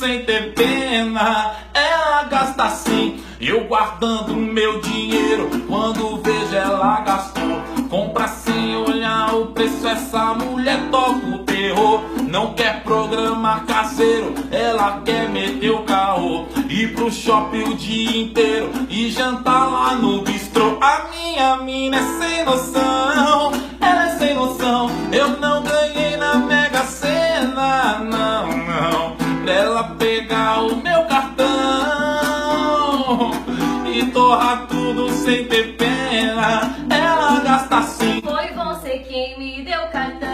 sem ter pena. Ela gasta assim, eu guardando meu dinheiro. Quando vejo ela gastou, compra sem olhar o preço. Essa mulher toca o terror, não quer programa caseiro, ela quer meter o carro, ir pro shopping o dia inteiro e jantar lá no bistrô. A minha mina é sem noção, ela é sem noção. Eu não ganhei na Mega Sena, não, não. Pra ela pegar o meu cartão e torrar tudo sem ter pena. Ela gasta assim. Foi você quem me deu cartão,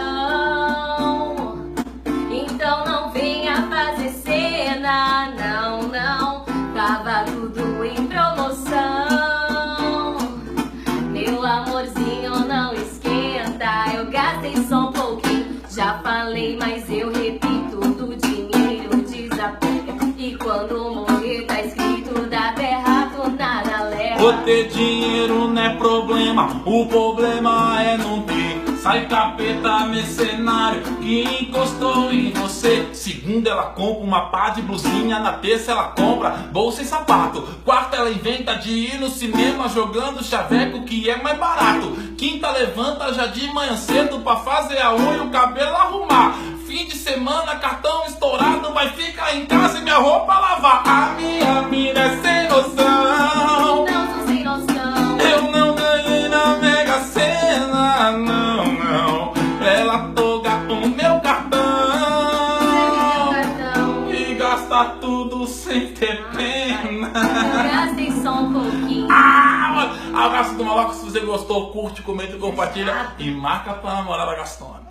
então não venha fazer cena, não, não. Tava tudo em promoção, meu amorzinho não esquenta. Eu gastei só um pouquinho, já falei, mas eu repito, do dinheiro desaplica. E quando morrer tá escrito da terra tu nada leva. Vou ter dinheiro não é problema, o problema é não ter. Sai capeta mercenário que encostou em você. Segunda ela compra uma pá de blusinha, na terça ela compra bolsa e sapato. Quarta ela inventa de ir no cinema jogando chaveco que é mais barato. Quinta levanta já de manhã cedo pra fazer a unha e o cabelo arrumar. Fim de semana cartão estourado, vai ficar em casa e minha roupa lavar. A minha mina é sem noção, Não sou sem noção. eu não ganhei na Mega Sena, não, não. Pra ela tocar o meu cartão e gastar tudo sem ter pena. Eu gastei só um pouquinho. Abraço do Maloca, se você gostou, curte, comenta, compartilha e marca pra namorada gastona.